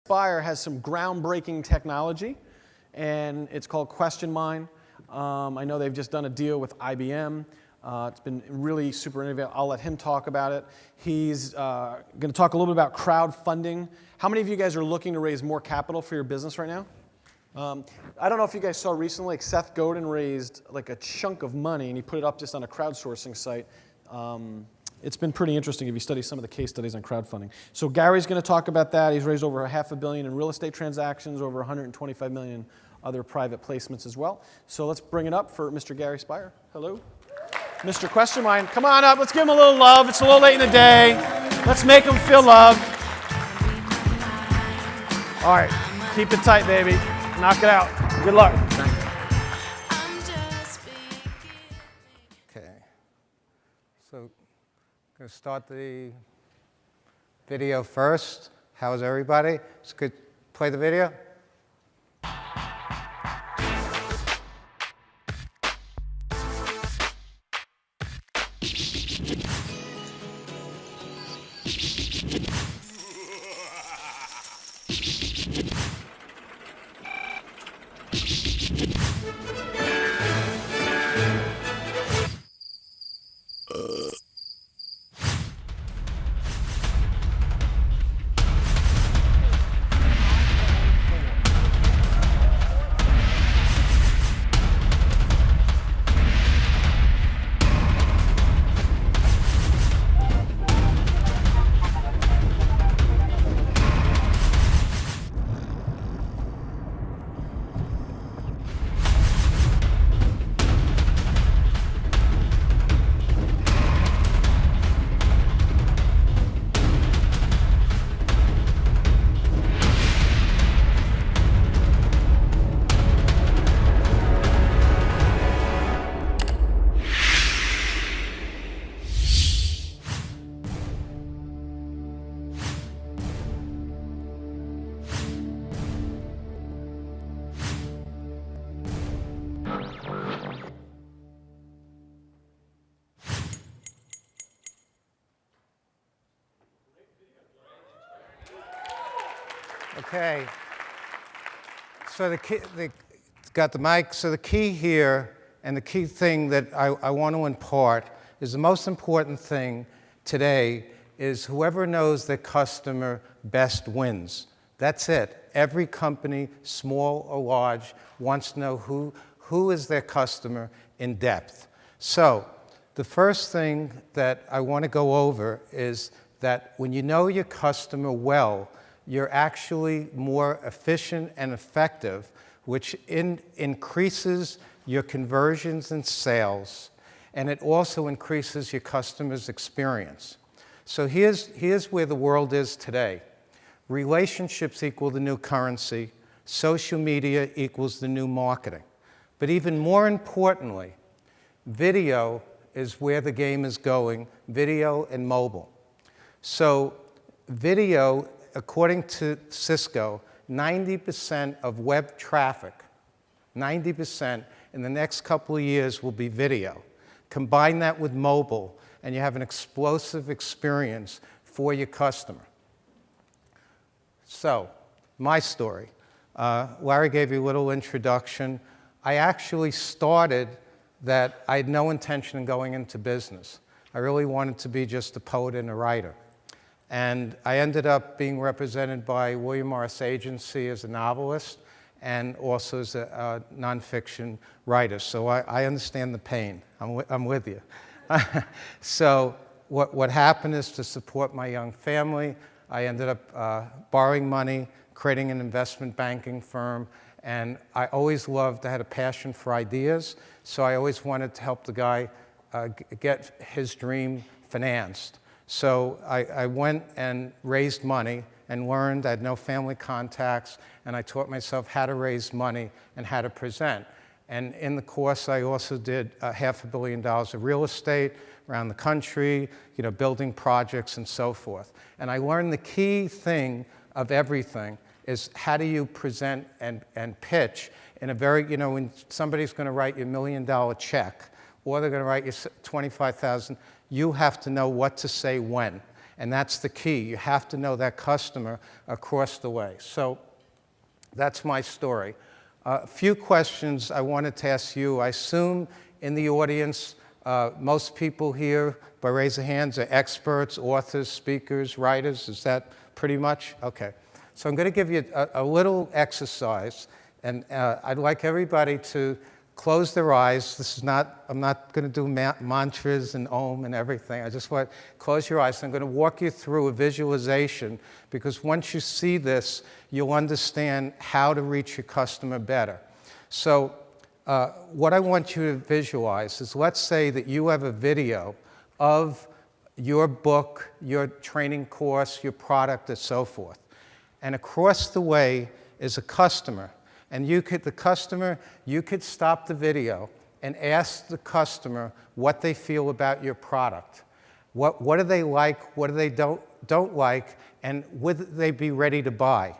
Spirer has some groundbreaking technology, and it's called Question Mine. I know they've just done a deal with IBM. It's been really super innovative. I'll let him talk about it. He's going to talk a little bit about crowdfunding. How many of you guys are looking to raise more capital for your business right now? I don't know if you guys saw recently, like Seth Godin raised like a chunk of money, and he put it up just on a crowdsourcing site. It's been pretty interesting if you study some of the case studies on crowdfunding. So Gary's going to talk about that. He's raised over $500 million in real estate transactions, over $125 million other private placements as well. So let's bring it up for Mr. Gary Spirer. Hello. Mr. Question Mine, come on up. Let's give him a little love. It's a little late in the day. Let's make him feel loved. All right, keep it tight, baby. Knock it out. Good luck. Okay. So I'm going to start the video first. How's everybody? It's good. Play the video. Okay. So got the mic. So the key here, and the key thing that I want to impart is the most important thing today is whoever knows their customer best wins. That's it. Every company, small or large, wants to know who is their customer in depth. So the first thing that I want to go over is that when you know your customer well, you're actually more efficient and effective, which increases your conversions and sales, and it also increases your customer's experience. So here's where the world is today. Relationships equal the new currency. Social media equals the new marketing. But even more importantly, video is where the game is going, video and mobile. So video, according to Cisco, 90% of web traffic, 90% in the next couple of years will be video. Combine that with mobile, and you have an explosive experience for your customer. So, my story. Larry gave you a little introduction. I actually started that I had no intention of going into business. I really wanted to be just a poet and a writer. And I ended up being represented by William Morris Agency as a novelist and also as a nonfiction writer. So I understand the pain. I'm with you. So what happened is, to support my young family, I ended up borrowing money, creating an investment banking firm, and I always loved, I had a passion for ideas, so I always wanted to help the guy get his dream financed. So I went and raised money and learned. I had no family contacts, and I taught myself how to raise money and how to present. And in the course, I also did $500 million of real estate around the country, building projects and so forth. And I learned the key thing of everything is how do you present and pitch in a very, when somebody's going to write you $1 million check, or they're going to write you $25,000, you have to know what to say when. And that's the key. You have to know that customer across the way. So that's my story. A few questions I wanted to ask you. I assume in the audience, most people here, by raise of hands, are experts, authors, speakers, writers. Is that pretty much? Okay. So I'm going to give you a little exercise, and I'd like everybody to close their eyes. I'm not going to do mantras and om and everything. I just want to close your eyes. I'm going to walk you through a visualization, because once you see this, you'll understand how to reach your customer better. So what I want you to visualize is, let's say that you have a video of your book, your training course, your product, and so forth. And across the way is a customer. And you could stop the video and ask the customer what they feel about your product. What do they like, what do they don't like, and would they be ready to buy?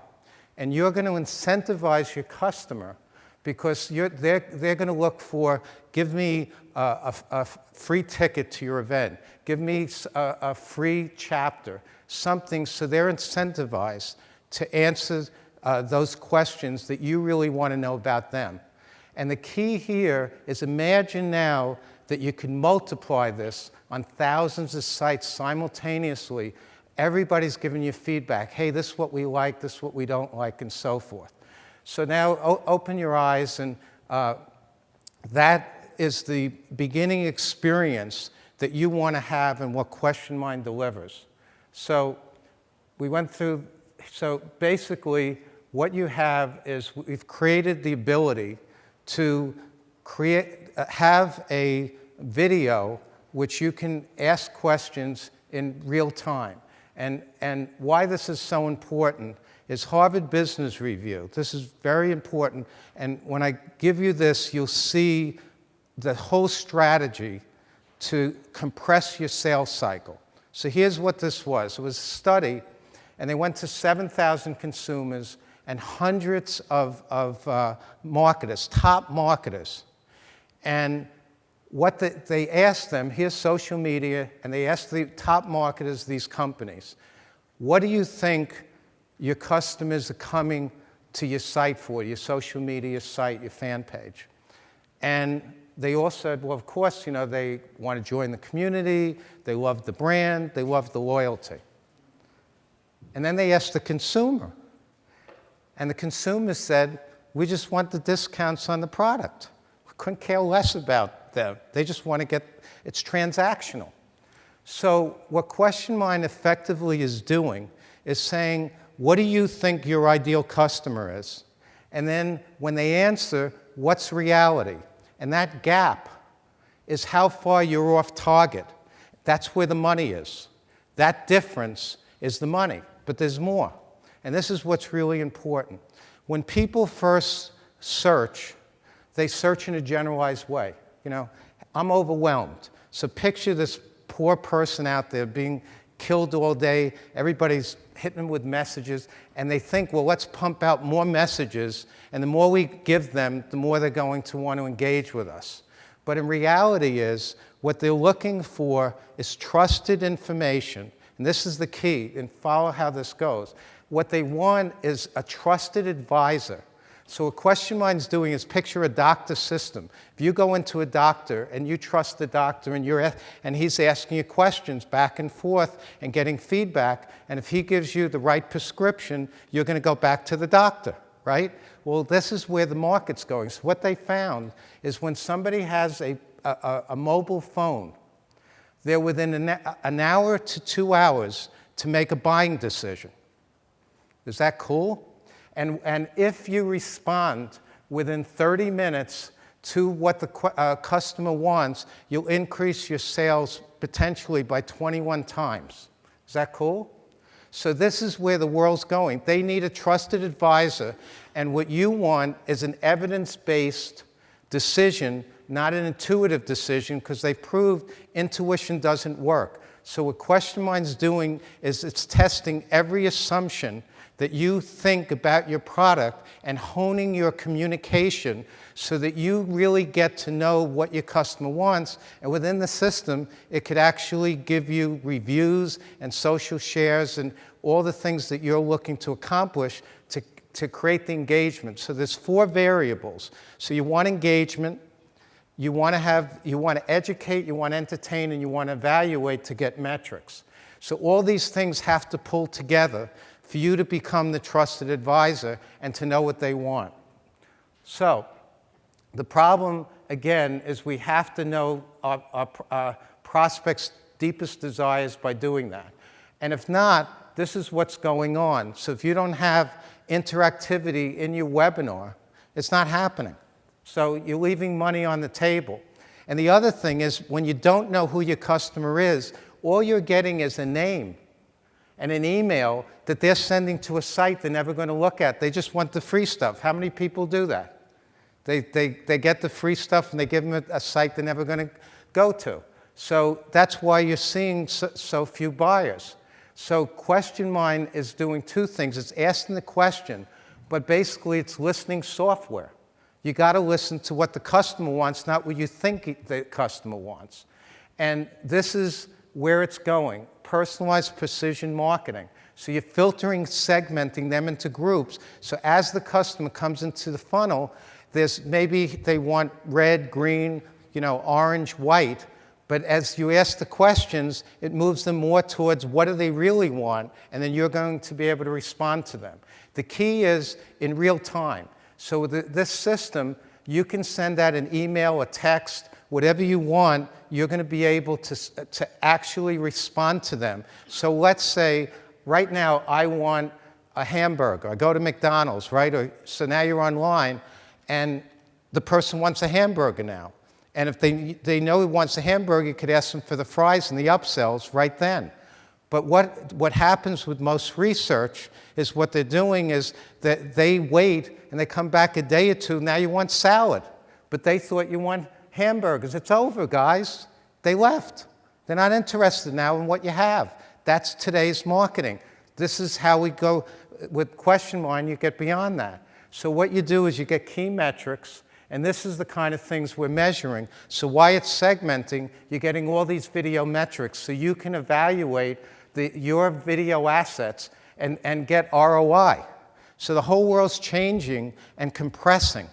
And you're going to incentivize your customer, because they're going to look for, give me a free ticket to your event, give me a free chapter, something, so they're incentivized to answer those questions that you really want to know about them. And the key here is, imagine now that you can multiply this on thousands of sites simultaneously. Everybody's giving you feedback. Hey, this is what we like, this is what we don't like, and so forth. So now open your eyes, and that is the beginning experience that you want to have and what Question Mind delivers. So we went through, so basically what you have is, we've created the ability to have a video which you can ask questions in real time. And why this is so important is Harvard Business Review. This is very important, and when I give you this, you'll see the whole strategy to compress your sales cycle. So here's what this was. It was a study, and they went to 7,000 consumers and hundreds of marketers, top marketers. And what they asked them, here's social media, and they asked the top marketers, these companies, what do you think your customers are coming to your site for, your social media site, your fan page? And they all said, well, of course, they want to join the community, they love the brand, they love the loyalty. And then they asked the consumer. And the consumer said, we just want the discounts on the product. We couldn't care less about them. They just want to get, it's transactional. So what Question Mind effectively is doing is saying, what do you think your ideal customer is? And then when they answer, what's reality? And that gap is how far you're off target. That's where the money is. That difference is the money, but there's more. And this is what's really important. When people first search, they search in a generalized way. I'm overwhelmed. So picture this poor person out there being killed all day. Everybody's hitting them with messages, and they think, well, let's pump out more messages, and the more we give them, the more they're going to want to engage with us. But in reality is, what they're looking for is trusted information, and this is the key, and follow how this goes. What they want is a trusted advisor. So what Question Mind's doing is, picture a doctor system. If you go into a doctor and you trust the doctor, and he's asking you questions back and forth and getting feedback, and if he gives you the right prescription, you're going to go back to the doctor, right? Well, this is where the market's going. So what they found is, when somebody has a mobile phone, they're within an hour to 2 hours to make a buying decision. Is that cool? And if you respond within 30 minutes to what the customer wants, you'll increase your sales potentially by 21 times. Is that cool? So this is where the world's going. They need a trusted advisor, and what you want is an evidence-based decision, not an intuitive decision, because they've proved intuition doesn't work. So what Question Mind's doing is, it's testing every assumption that you think about your product and honing your communication so that you really get to know what your customer wants. And within the system, it could actually give you reviews and social shares and all the things that you're looking to accomplish to create the engagement. So there's 4 variables. So you want engagement, you want to educate, you want to entertain, and you want to evaluate to get metrics. So all these things have to pull together for you to become the trusted advisor and to know what they want. So the problem, again, is we have to know our prospects' deepest desires by doing that. And if not, this is what's going on. So if you don't have interactivity in your webinar, it's not happening. So you're leaving money on the table. And the other thing is, when you don't know who your customer is, all you're getting is a name and an email that they're sending to a site they're never going to look at. They just want the free stuff. How many people do that? They get the free stuff and they give them a site they're never going to go to. So that's why you're seeing so few buyers. So Question Mind is doing 2 things. It's asking the question, but basically it's listening software. You got to listen to what the customer wants, not what you think the customer wants. And this is where it's going, personalized precision marketing. So you're filtering, segmenting them into groups. So as the customer comes into the funnel, there's maybe they want red, green, orange, white. But as you ask the questions, it moves them more towards what do they really want, and then you're going to be able to respond to them. The key is in real time. So with this system, you can send out an email, a text, whatever you want, you're going to be able to actually respond to them. So let's say, right now, I want a hamburger. I go to McDonald's, right? So now you're online, and the person wants a hamburger now. And if they know he wants a hamburger, you could ask them for the fries and the upsells right then. But what happens with most research is what they're doing is that they wait and they come back a day or 2, now you want salad. But they thought you want hamburgers. It's over, guys. They left. They're not interested now in what you have. That's today's marketing. This is how we go with Question Mind, you get beyond that. So what you do is you get key metrics, and this is the kind of things we're measuring. So while it's segmenting, you're getting all these video metrics so you can evaluate your video assets and get ROI. So the whole world's changing and compressing.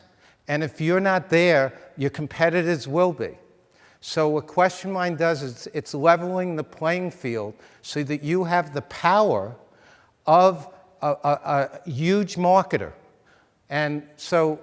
And if you're not there, your competitors will be. So what Question Mind does is it's leveling the playing field so that you have the power of a huge marketer. And so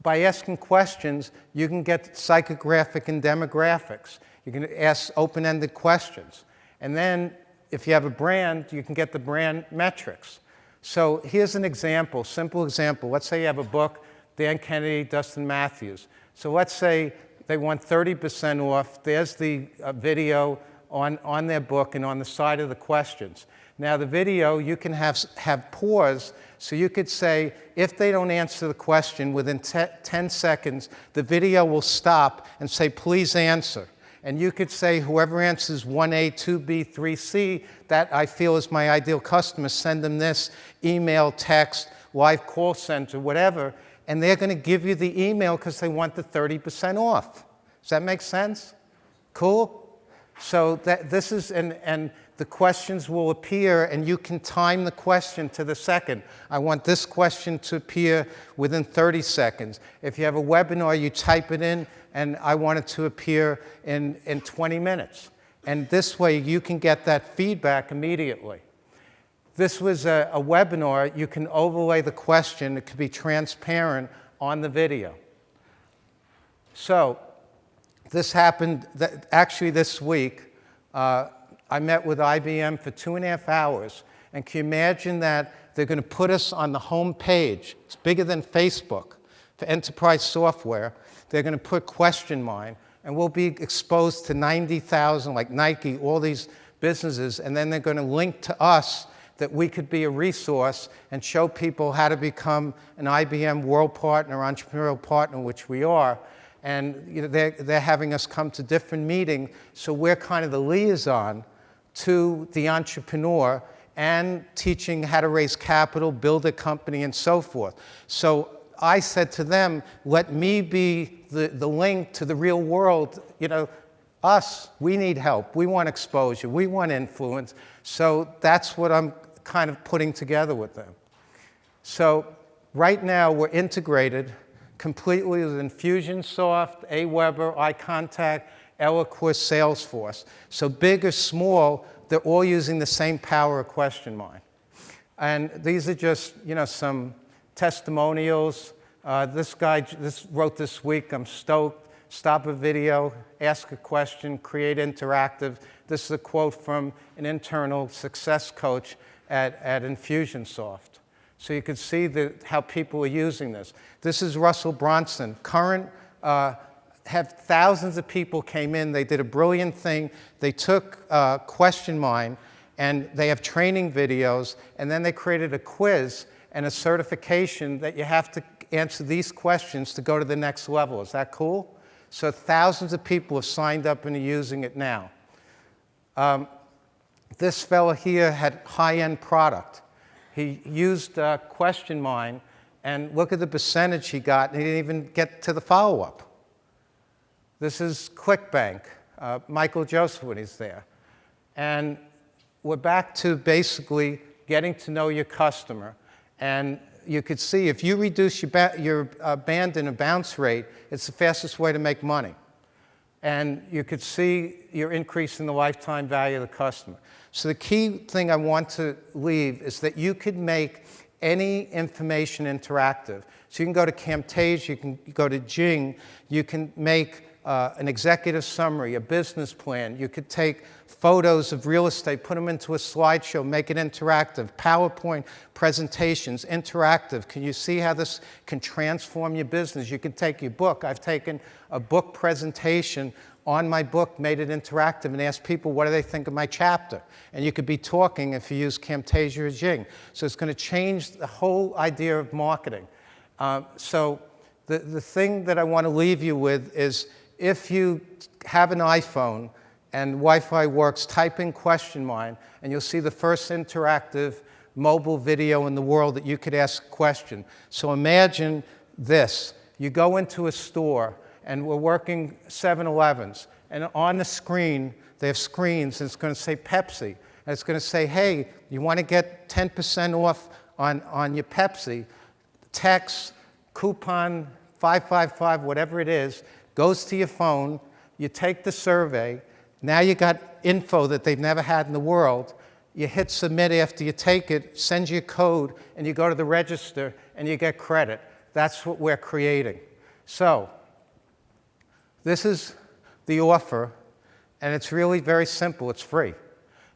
by asking questions, you can get psychographic and demographics. You can ask open-ended questions. And then if you have a brand, you can get the brand metrics. So here's an example, simple example. Let's say you have a book, Dan Kennedy, Dustin Matthews. So let's say they want 30% off. There's the video on their book and on the side of the questions. Now the video, you can have pause, so you could say, if they don't answer the question within 10 seconds, the video will stop and say, please answer. And you could say, whoever answers 1A, 2B, 3C, that I feel is my ideal customer, send them this email, text, live call center, whatever, and they're going to give you the email because they want the 30% off. Does that make sense? Cool? So this is, and the questions will appear, and you can time the question to the second. I want this question to appear within 30 seconds. If you have a webinar, you type it in, and I want it to appear in 20 minutes. And this way, you can get that feedback immediately. This was a webinar. You can overlay the question. It could be transparent on the video. So this happened actually this week. I met with IBM for 2.5 hours. And can you imagine that they're going to put us on the home page? It's bigger than Facebook for enterprise software. They're going to put Question Mind, and we'll be exposed to 90,000, like Nike, all these businesses, and then they're going to link to us that we could be a resource and show people how to become an IBM World Partner, Entrepreneurial Partner, which we are. And they're having us come to different meetings, so we're kind of the liaison to the entrepreneur and teaching how to raise capital, build a company, and so forth. So I said to them, let me be the link to the real world. You know, us, we need help. We want exposure. We want influence. So that's what I'm kind of putting together with them. So right now, we're integrated completely with Infusionsoft, Aweber, iContact, Eloquist, Salesforce. So big or small, they're all using the same power of question mine. And these are just, you know, some testimonials. This guy wrote this week, I'm stoked. Stop a video, ask a question, create interactive. This is a quote from an internal success coach at Infusionsoft. So you can see how people are using this. This is Russell Bronson. Current, have thousands of people came in. They did a brilliant thing. They took Question Mine, and they have training videos, and then they created a quiz and a certification that you have to answer these questions to go to the next level. Is that cool? So thousands of people have signed up and are using it now. This fella here had high-end product. He used Question Mine, and look at the percentage he got, and he didn't even get to the follow-up. This is ClickBank, Michael Joseph when he's there. And we're back to basically getting to know your customer. And you could see if you reduce your abandon and bounce rate, it's the fastest way to make money. And you could see you're increasing the lifetime value of the customer. So the key thing I want to leave is that you could make any information interactive. So you can go to Camtasia, you can go to Jing, you can make an executive summary, a business plan. You could take photos of real estate, put them into a slideshow, make it interactive. PowerPoint presentations, interactive. Can you see how this can transform your business? You can take your book. I've taken a book presentation on my book, made it interactive, and asked people what do they think of my chapter. And you could be talking if you use Camtasia or Jing. So it's going to change the whole idea of marketing. So the thing that I want to leave you with is if you have an iPhone and Wi-Fi works, type in Question Mine, and you'll see the first interactive mobile video in the world that you could ask a question. So imagine this. You go into a store, and we're working 7-Elevens, and on the screen, they have screens, and it's going to say Pepsi. And it's going to say, hey, you want to get 10% off on your Pepsi? Text, coupon, 555, whatever it is, goes to your phone, you take the survey, now you got info that they've never had in the world, you hit submit after you take it, sends you a code, and you go to the register, and you get credit. That's what we're creating. So, this is the offer, and it's really very simple, it's free.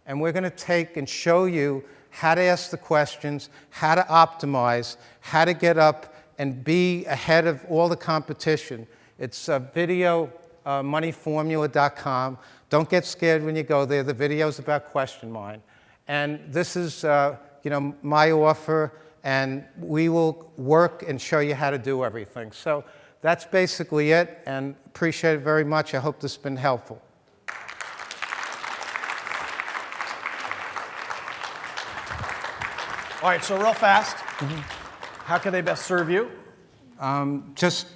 And we're going to take and show you how to ask the questions, how to optimize, how to get up and be ahead of all the competition. It's videomoneyformula.com. Don't get scared when you go there. The video's about Question Mine. And this is my offer, and we will work and show you how to do everything. So that's basically it, and appreciate it very much. I hope this has been helpful. All right, so real fast, how can they best serve you? Just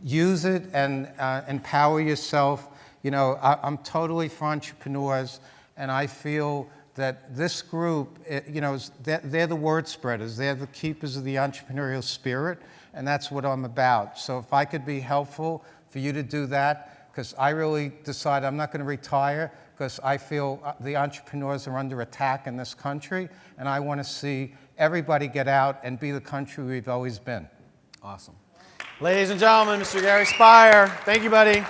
use it and empower yourself. You know, I'm totally for entrepreneurs, and I feel that this group, they're the word spreaders. They're the keepers of the entrepreneurial spirit, and that's what I'm about. So if I could be helpful for you to do that, because I really decided I'm not going to retire, because I feel the entrepreneurs are under attack in this country, and I want to see everybody get out and be the country we've always been. Awesome. Ladies and gentlemen, Mr. Gary Spirer. Thank you, buddy.